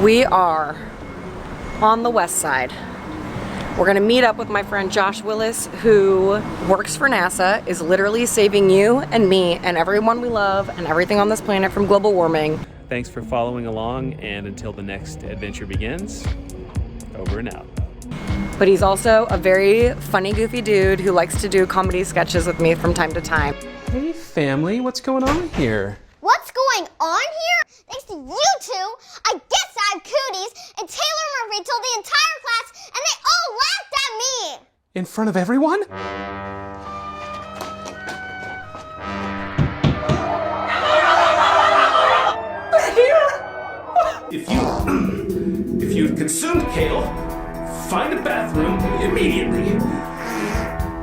We are on the west side. We're gonna meet up with my friend Josh Willis, who works for NASA, is literally saving you and me and everyone we love and everything on this planet from global warming. Thanks for following along, and until the next adventure begins, over and out. But he's also a very funny, goofy dude who likes to do comedy sketches with me from time to time. Hey family, what's going on here? What's going on here? Thanks to you two, I guess I have cooties, and Taylor Murphy told the entire class, and they all laughed at me! In front of everyone? If you've consumed kale, find a bathroom immediately.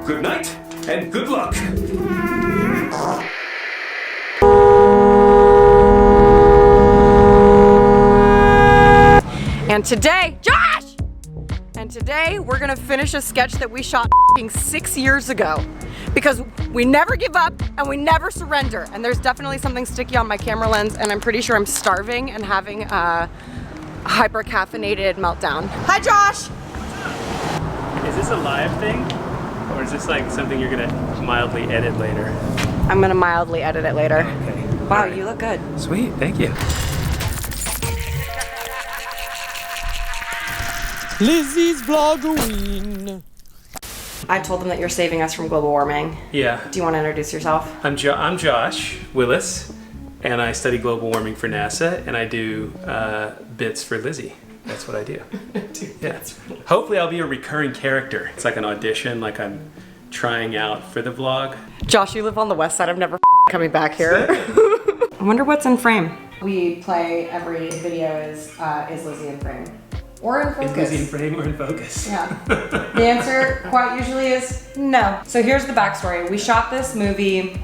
Good night and good luck. And today, Josh! And today we're gonna finish a sketch that we shot 6 years ago. Because we never give up and we never surrender. And there's definitely something sticky on my camera lens, and I'm pretty sure I'm starving and having a hyper caffeinated meltdown. Hi Josh! Is this a live thing? Or is this like something you're gonna mildly edit later? I'm gonna mildly edit it later. Okay. Wow, you look good. Sweet, thank you. Lizze's VLOGOWEEEEEN. I told them that you're saving us from global warming. Yeah. Do you want to introduce yourself? I'm Josh Willis, and I study global warming for NASA, and I do bits for Lizze. That's what I do. Yeah. Hopefully I'll be a recurring character. It's like an audition, like I'm trying out for the vlog. Josh, you live on the west side. I'm never coming back here. I wonder what's in frame. We play every video is Lizze in frame. Or in focus. Is Lizze in frame or in focus? Yeah. The answer quite usually is no. So here's the backstory. We shot this movie,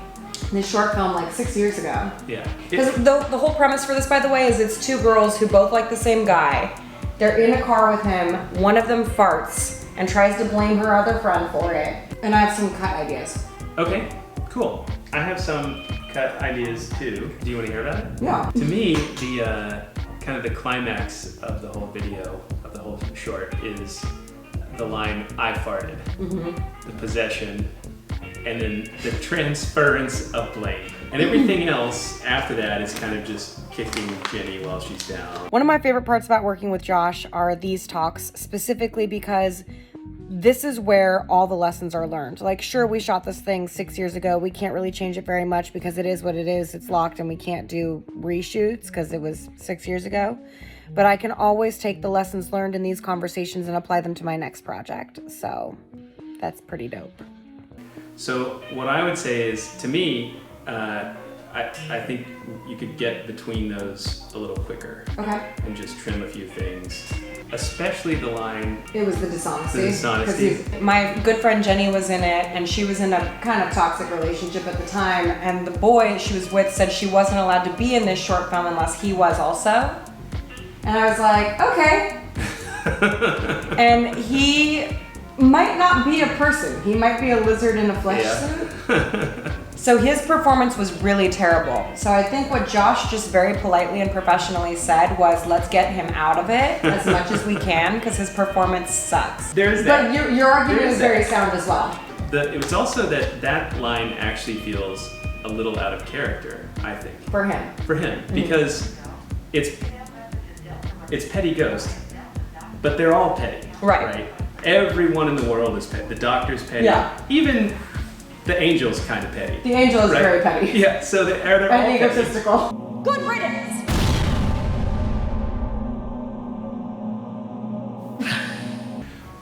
this short film, like 6 years ago. Yeah. Because the whole premise for this, by the way, is it's two girls who both like the same guy. They're in a car with him. One of them farts and tries to blame her other friend for it. And I have some cut ideas. Okay, cool. I have some cut ideas too. Do you want to hear about it? Yeah. To me, the kind of the climax of the whole video, of the whole short, is the line, I farted. The possession, and then the transference of blame. And everything else after that is kind of just kicking Jenny while she's down. One of my favorite parts about working with Josh are these talks, specifically because this is where all the lessons are learned. Like, sure, we shot this thing 6 years ago. We can't really change it very much because it is what it is. It's locked and we can't do reshoots because it was 6 years ago. But I can always take the lessons learned in these conversations and apply them to my next project. So that's pretty dope. So what I would say is, to me, I think you could get between those a little quicker. Okay. And just trim a few things. Especially the line... It was the dishonesty. The dishonesty. My good friend Jenny was in it, and she was in a kind of toxic relationship at the time, and the boy she was with said she wasn't allowed to be in this short film unless he was also. And I was like, okay. And he might not be a person. He might be a lizard in a flesh suit. So his performance was really terrible. So I think what Josh just very politely and professionally said was, let's get him out of it as much as we can because his performance sucks. There's that. But your argument is very sound as well. It was also that line actually feels a little out of character, I think. For him. For him, because it's petty ghost, but they're all petty. Right. Everyone in the world is petty. The doctor's petty. Yeah. Even the angel's kind of petty. The angel is very petty. Yeah, so they're all and petty. egotistical. Good riddance.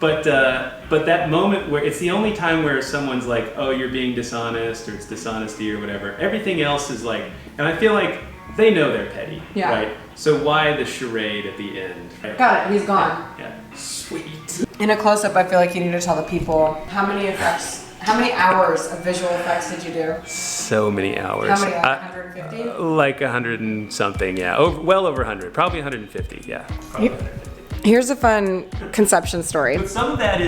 But that moment where it's the only time where someone's like, oh, you're being dishonest, or it's dishonesty or whatever. Everything else is like, and I feel like they know they're petty, right? So why the charade at the end? Got it, he's gone. Yeah, sweet. In a close-up, I feel like you need to tell the people how many hours of visual effects did you do? So many hours. How many, like 150? Like 100 and something, yeah. Well over 100, probably 150, yeah. Probably 150. Here's a fun conception story. But some of that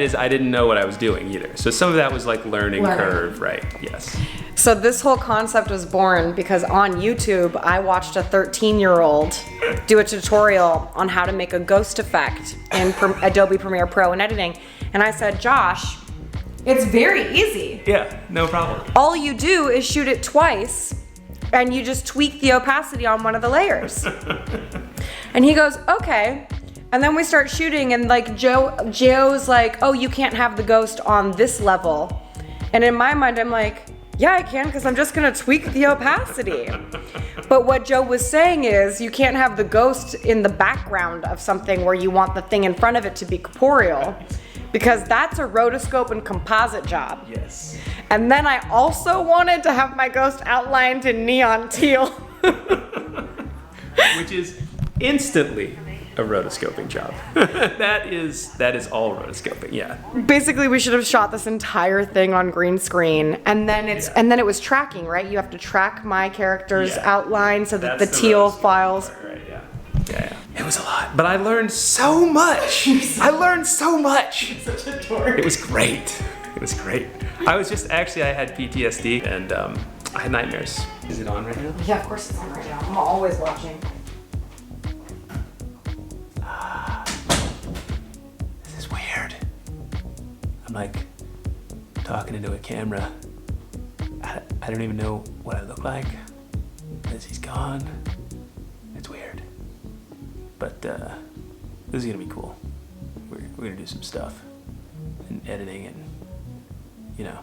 is I didn't know what I was doing either. So some of that was like learning curve, right? Yes. So this whole concept was born because on YouTube, I watched a 13-year-old do a tutorial on how to make a ghost effect in Adobe Premiere Pro and editing. And I said, Josh, it's very easy. Yeah, no problem. All you do is shoot it twice and you just tweak the opacity on one of the layers. And he goes, okay. And then we start shooting and like Joe's like, oh, you can't have the ghost on this level. And in my mind, I'm like, yeah, I can, because I'm just gonna tweak the opacity. But what Joe was saying is you can't have the ghost in the background of something where you want the thing in front of it to be corporeal, because that's a rotoscope and composite job. Yes. And then I also wanted to have my ghost outlined in neon teal. Which is instantly a rotoscoping job. that is all rotoscoping, yeah. Basically, we should have shot this entire thing on green screen, and then it was tracking, right? You have to track my character's outline so that the teal files. Part, right, yeah. It was a lot, but I learned so much. I learned so much. Such a dork. It was great. It was great. I had PTSD and I had nightmares. Is it on right now? Yeah, of course it's on right now. I'm always watching. This is weird. I'm like talking into a camera. I don't even know what I look like as he's gone. It's weird. But this is gonna be cool. We're gonna do some stuff and editing and, you know,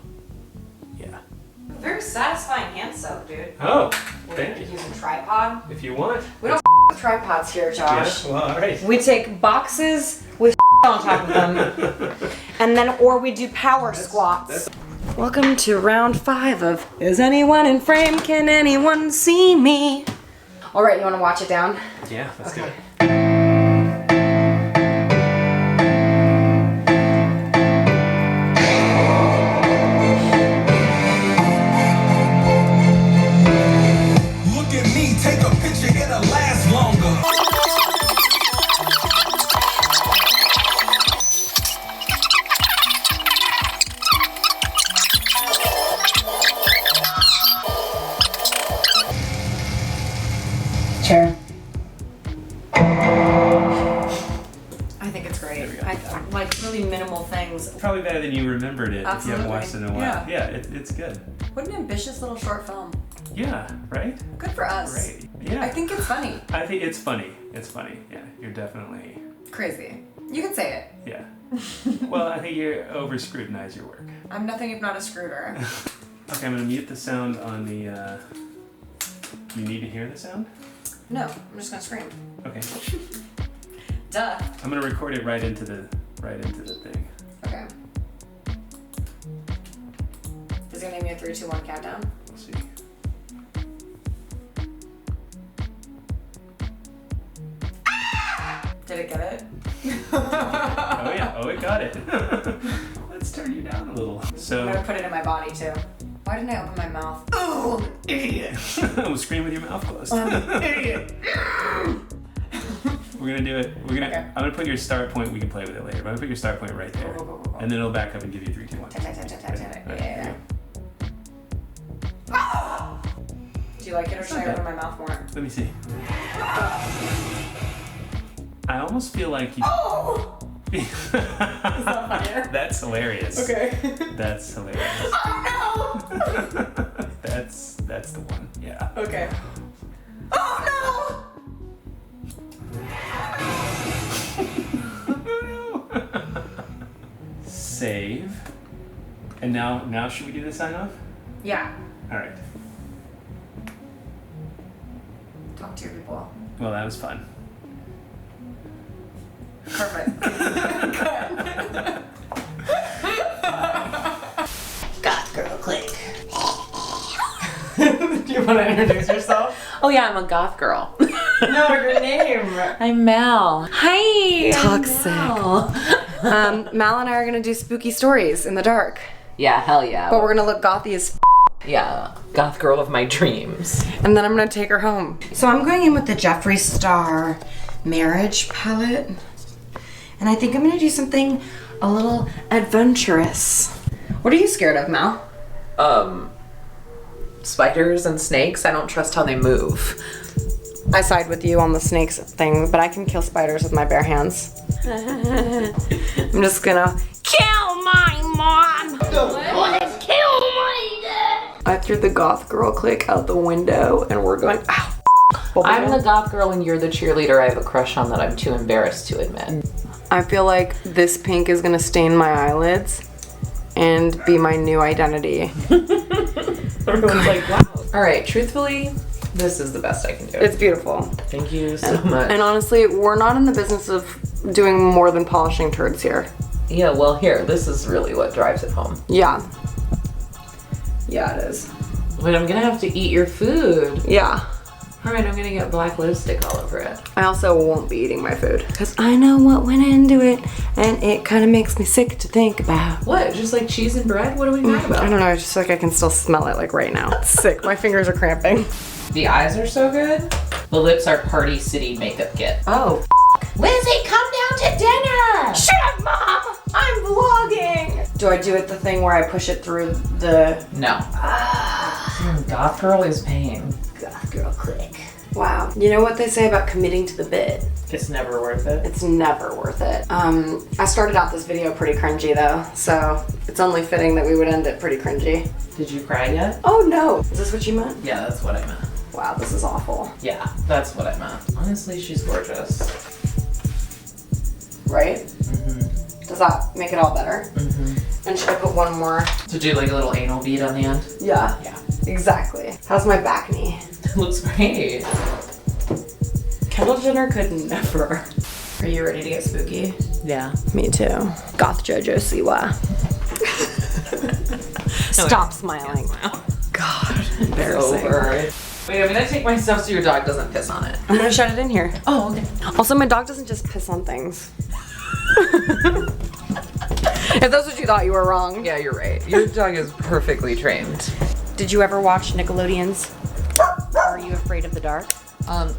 yeah. Very satisfying hand soap, dude. Oh, We're thank gonna you. use a tripod. If you want. We don't with tripods here, Josh. Yeah, well, all right. We take boxes with on top of them, and then or we do power squats. Welcome to round 5 of Is Anyone in Frame? Can anyone see me? All right, you want to watch it down? Yeah, let's do it. Look at me, take a picture, it'll last longer. Chair. I think it's great. I like really minimal things. Probably better than you remembered it if you haven't watched it in a while. Yeah. It's good. What an ambitious little short film. Yeah, right? Good for us. Great. Yeah. I think it's funny. I think it's funny. It's funny. Yeah, you're definitely. Crazy. You can say it. Yeah. Well, I think you over scrutinize your work. I'm nothing if not a screwdriver. Okay, I'm gonna mute the sound on the. You need to hear the sound? No, I'm just gonna scream. Okay. Duh. I'm gonna record it right into the thing. Okay. Is it gonna give me a 3, 2, 1 countdown? We'll see. Did it get it? Oh yeah. Oh, it got it. Let's turn you down a little. So. I'm gonna put it in my body too. Why didn't I open my mouth? Oh, Idiot. We'll scream with your mouth closed. idiot. We're gonna do it. Okay. I'm gonna put your start point. We can play with it later. But I'm gonna put your start point right there, Go. and then it'll back up and give you 3, 2, 1. Tap. Right, Yeah. Do you like it or should I open my mouth more? Let me see. I almost feel like you. Oh! Is that funnier? That's hilarious. Okay. That's hilarious. Oh no! That's the one. Yeah. Okay. Oh no! Save. And now should we do the sign off? no! Yeah. All right. Talk to your people. Well, that was fun. Perfect. Goth girl, click. Do you want to introduce yourself? Oh yeah, I'm a goth girl. No, your name. I'm Mel. Hi. Toxic. I'm Mel. Mal and I are gonna do spooky stories in the dark, Yeah, hell yeah. but we're gonna look gothy as Yeah, goth girl of my dreams. and then I'm gonna take her home. So I'm going in with the Jeffree Star Marriage palette, and I think I'm gonna do something a little adventurous. What are you scared of, Mal? spiders and snakes. I don't trust how they move. I side with you on the snakes thing, but I can kill spiders with my bare hands. I'm just gonna kill my mom. Kill my dad. I threw the goth girl clique out the window and we're going, ow. I'm the goth girl and you're the cheerleader I have a crush on that I'm too embarrassed to admit. I feel like this pink is gonna stain my eyelids and be my new identity. Everyone's like, wow. All right, truthfully, this is the best I can do. It's beautiful. Thank you so much. And honestly, we're not in the business of doing more than polishing turds here. Yeah, well, here, this is really what drives it home. Yeah. Yeah, it is. But I'm gonna have to eat your food. Yeah. All right, I'm gonna get black lipstick all over it. I also won't be eating my food. Because I know what went into it, and it kind of makes me sick to think about. What, just like cheese and bread? What are we mad I about? don't know, I just feel like I can still smell it like right now. It's sick, my fingers are cramping. The eyes are so good. The lips are Party City makeup kit. Oh. Lizzie, come down to dinner! Shut up, Mom! I'm vlogging! Do I do it the thing where I push it through the... No. Goth girl is pain. Goth girl click. Wow. You know what they say about committing to the bit? It's never worth it. It's never worth it. I started out this video pretty cringy though, so it's only fitting that we would end it pretty cringy. Did you cry yet? Oh no! Is this what you meant? Yeah, that's what I meant. Wow, this is awful. Yeah, that's what I meant. Honestly, she's gorgeous. Right? Mm-hmm. Does that make it all better? Mm-hmm. And should I put one more? To do like a little anal bead on the end? Yeah. Yeah. Exactly. How's my back knee? It looks great. Kendall Jenner could never. Are you ready to get spooky? Yeah. Me too. Goth JoJo Siwa. Stop smiling. God, embarrassing. Over. Wait, I'm gonna take my stuff so your dog doesn't piss on it. I'm gonna shut it in here. Oh, okay. Also, my dog doesn't just piss on things. If that's what you thought, you were wrong. Yeah, you're right. Your dog is perfectly trained. Did you ever watch Nickelodeon's Are You Afraid of the Dark? I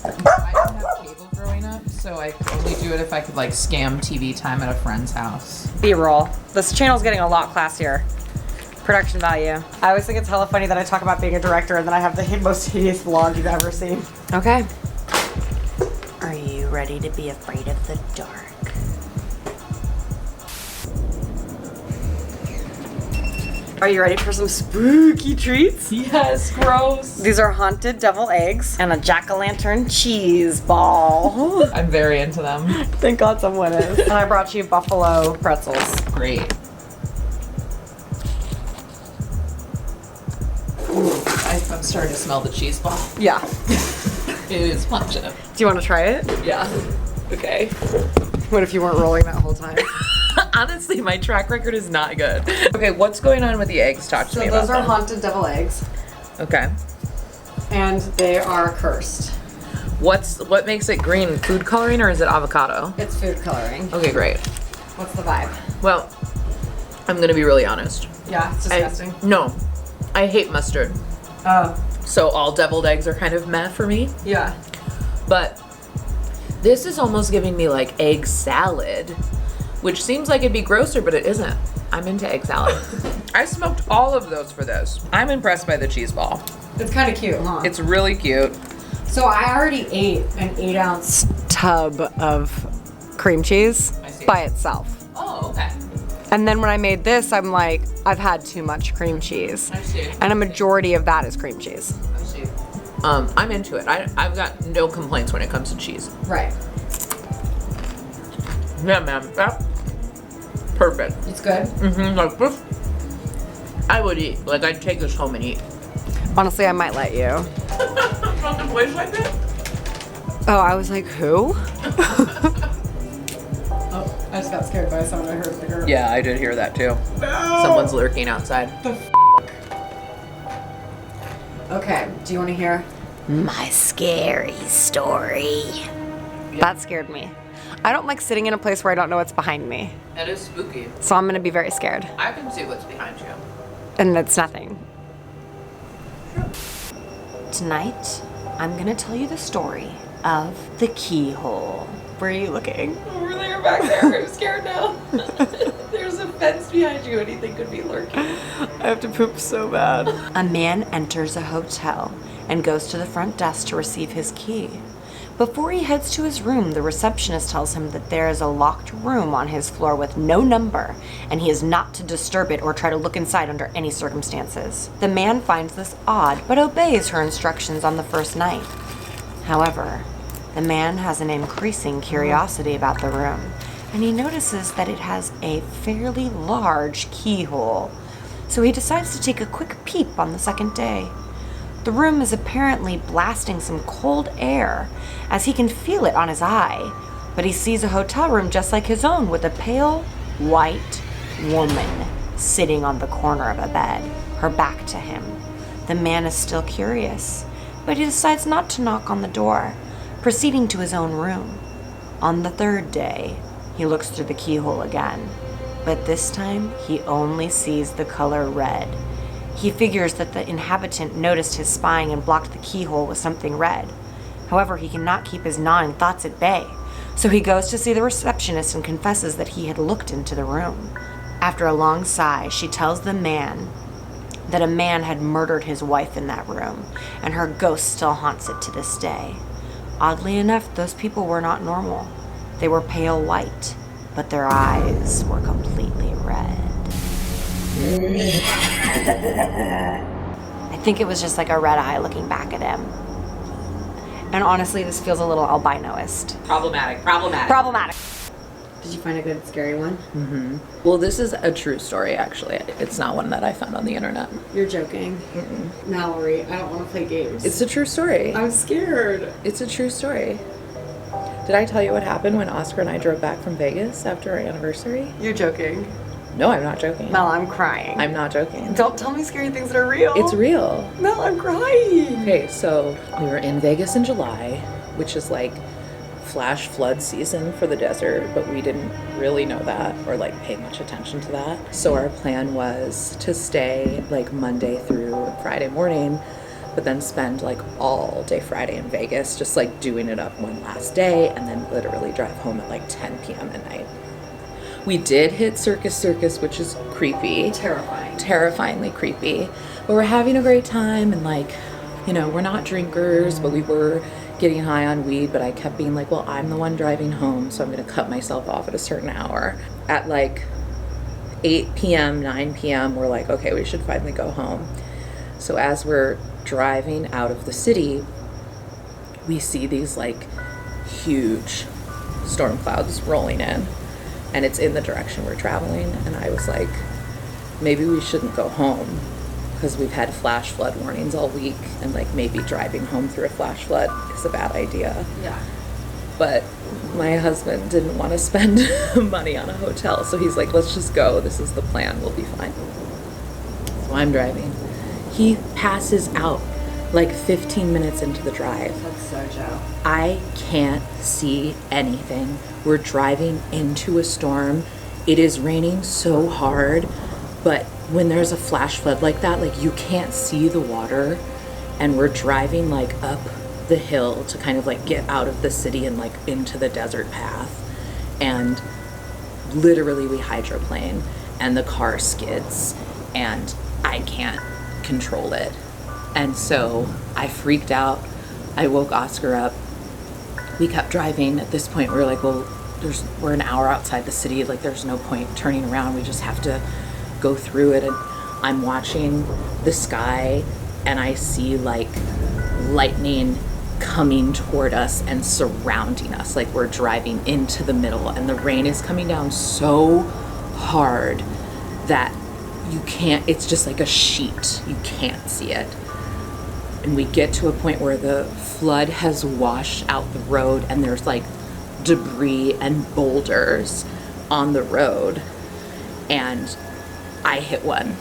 didn't have cable growing up, so I could only do it if I could like scam TV time at a friend's house. B-roll. This channel's getting a lot classier. Production value. I always think it's hella funny that I talk about being a director and then I have the most hideous vlog you've ever seen. Okay. Are you ready to be afraid of the dark? Are you ready for some spooky treats? Yes, gross. These are haunted devil eggs and a jack-o'-lantern cheese ball. I'm very into them. Thank God someone is. And I brought you buffalo pretzels. Great. I'm starting to smell the cheese ball. Yeah. It is pungent. Do you want to try it? Yeah. Okay. What if you weren't rolling that whole time? Honestly, my track record is not good. Okay, what's going on with the eggs? Talk to So me about those are them. haunted devil eggs, Okay. and they are cursed. What makes it green? Food coloring or is it avocado? It's food coloring. Okay, great. What's the vibe? Well, I'm gonna be really honest. Yeah, it's disgusting. No, I hate mustard. Oh, So all deviled eggs are kind of meh for me. yeah. But this is almost giving me like egg salad, which seems like it'd be grosser, but it isn't. I'm into egg salad. I smoked all of those for this. I'm impressed by the cheese ball. It's kind of cute, huh? It's really cute. So I already ate an 8-ounce tub of cream cheese I see. by itself. Oh, okay. And then when I made this, I'm like, I've had too much cream cheese. I see. And a majority of that is cream cheese. I see. I'm into it. I've got no complaints when it comes to cheese. Right. Yeah, man. That's perfect. It's good. Mm-hmm. Like this, I would eat. Like I'd take this home and eat. Honestly, I might let you. From a place like that? Oh, I was like, who? Oh, I just got scared by someone I heard the girl. Yeah, I did hear that too. No! Someone's lurking outside. Okay, do you want to hear my scary story? That scared me. I don't like sitting in a place where I don't know what's behind me. That is spooky. So I'm gonna be very scared. I can see what's behind you. And it's nothing. Tonight, I'm gonna tell you the story of the keyhole. Where are you looking? Over there, back there. I'm scared now. There's a fence just behind you. Anything could be lurking. I have to poop so bad. A man enters a hotel and goes to the front desk to receive his key. Before he heads to his room, the receptionist tells him that there is a locked room on his floor with no number, and he is not to disturb it or try to look inside under any circumstances. The man finds this odd, but obeys her instructions on the first night. However, the man has an increasing curiosity about the room, and he notices that it has a fairly large keyhole. So he decides to take a quick peep on the second day. The room is apparently blasting some cold air, as he can feel it on his eye, but he sees a hotel room just like his own with a pale, white woman sitting on the corner of a bed, her back to him. The man is still curious, but he decides not to knock on the door, proceeding to his own room. On the third day, he looks through the keyhole again, but this time he only sees the color red. He figures that the inhabitant noticed his spying and blocked the keyhole with something red. However, he cannot keep his gnawing thoughts at bay, so he goes to see the receptionist and confesses that he had looked into the room. After a long sigh, she tells the man that a man had murdered his wife in that room, and her ghost still haunts it to this day. Oddly enough, those people were not normal. They were pale white, but their eyes were completely red. I think it was just like a red eye looking back at him. And honestly, this feels a little albinoist. Problematic. Problematic. Did you find a good scary one? Mm-hmm. Well, this is a true story, actually. It's not one that I found on the internet. You're joking. Mm-mm. Mallory, I don't want to play games. It's a true story. I'm scared. It's a true story. Did I tell you what happened when Oscar and I drove back from Vegas after our anniversary? You're joking. No, I'm not joking. Mel, I'm crying. I'm not joking. Don't tell me scary things that are real. It's real. Mel, I'm crying. Okay, so we were in Vegas in July, which is like flash flood season for the desert, but we didn't really know that or like pay much attention to that. So our plan was to stay like Monday through Friday morning, but then spend like all day Friday in Vegas, just like doing it up one last day, and then literally drive home at like 10 p.m. at night. We did hit Circus, which is creepy. Terrifyingly creepy. But we're having a great time, and like, you know, we're not drinkers, but we were getting high on weed, but I kept being like, well, I'm the one driving home, so I'm gonna cut myself off at a certain hour. At like 8 p.m., 9 p.m., we're like, okay, we should finally go home. So as we're driving out of the city, we see these like huge storm clouds rolling in, and it's in the direction we're traveling. And I was like, maybe we shouldn't go home because we've had flash flood warnings all week, and like maybe driving home through a flash flood is a bad idea. Yeah. But my husband didn't want to spend money on a hotel, so he's like, let's just go. This is the plan. We'll be fine. So I'm driving. He passes out like 15 minutes into the drive. That's so Joe. I can't see anything. We're driving into a storm. It is raining so hard, but when there's a flash flood like that, like you can't see the water, and we're driving like up the hill to kind of like get out of the city and like into the desert path, and literally we hydroplane and the car skids and I can't control it. And so I freaked out. I woke Oscar up. We kept driving. At this point we were like, well, we're an hour outside the city, like there's no point turning around, we just have to go through it. And I'm watching the sky and I see like lightning coming toward us and surrounding us, like we're driving into the middle, and the rain is coming down so hard that you can't, it's just like a sheet, you can't see it. And we get to a point where the flood has washed out the road and there's like debris and boulders on the road, and I hit one.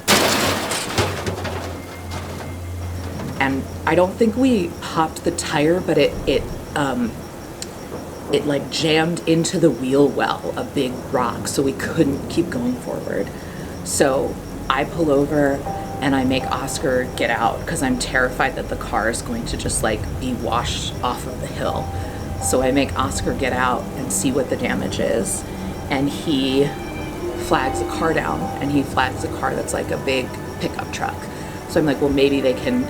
And I don't think we popped the tire, but it like jammed into the wheel well, a big rock, so we couldn't keep going forward. So I pull over and I make Oscar get out because I'm terrified that the car is going to just like be washed off of the hill. So I make Oscar get out and see what the damage is, and he flags a car down, and he flags a car that's like a big pickup truck. So I'm like, well, maybe they can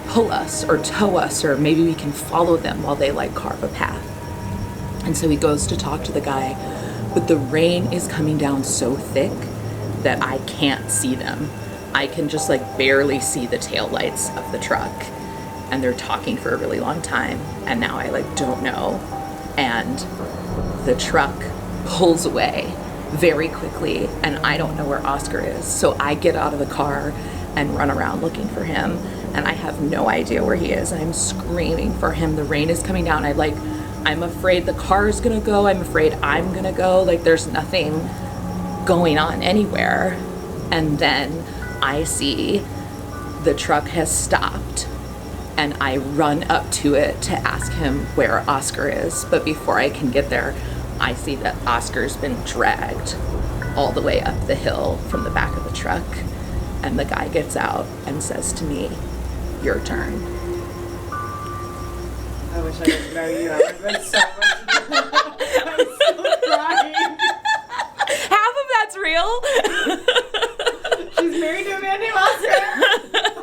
pull us or tow us, or maybe we can follow them while they like carve a path. And so he goes to talk to the guy, but the rain is coming down so thick that I can't see them. I can just like barely see the taillights of the truck, and they're talking for a really long time, and now I like don't know. And the truck pulls away very quickly, and I don't know where Oscar is. So I get out of the car and run around looking for him, and I have no idea where he is, and I'm screaming for him. The rain is coming down. I'm afraid the car is gonna go. I'm afraid I'm gonna go. Like, there's nothing going on anywhere. And then I see the truck has stopped, and I run up to it to ask him where Oscar is. But before I can get there, I see that Oscar's been dragged all the way up the hill from the back of the truck. And the guy gets out and says to me, "Your turn." I wish I could know you. I would have been so much. I'm still crying. Half of that's real. She's married to a man named Oscar.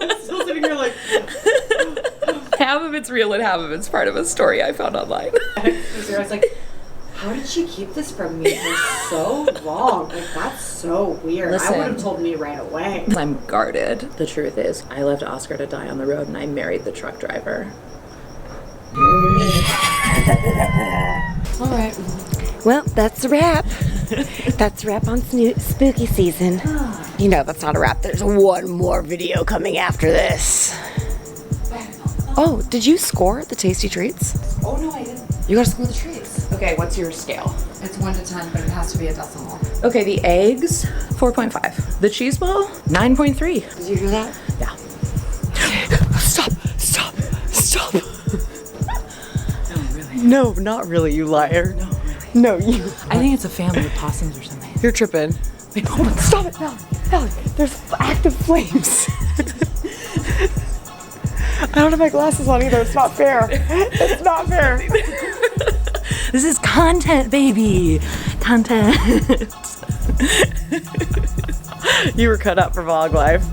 I'm still sitting here like. Half of it's real and half of it's part of a story I found online. I was like, how did she keep this from me for so long? Like, that's so weird. Listen. I would have told me right away. I'm guarded. The truth is, I left Oscar to die on the road, and I married the truck driver. All right. Well, that's a wrap. That's a wrap on spooky season. You know, that's not a wrap. There's one more video coming after this. Oh, did you score the tasty treats? Oh, no, I didn't. You gotta score the treats. Okay, what's your scale? It's 1 to 10, but it has to be a decimal. Okay, the eggs, 4.5. The cheese ball, 9.3. Did you hear that? Yeah. Stop! No, not really, you liar. No, really. No, you. I think it's a family of possums or something. You're tripping. Stop it, Valerie. There's active flames. I don't have my glasses on either. It's not fair. It's not fair. This is content, baby. Content. You were cut out for vlog life.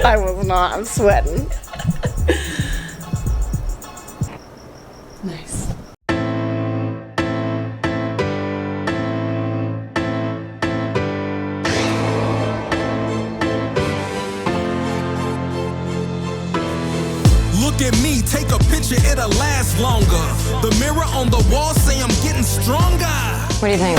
I was not. I'm sweating. Nice. Look at me, take a picture, it'll last longer. The mirror on the wall say I'm getting stronger. What do you think?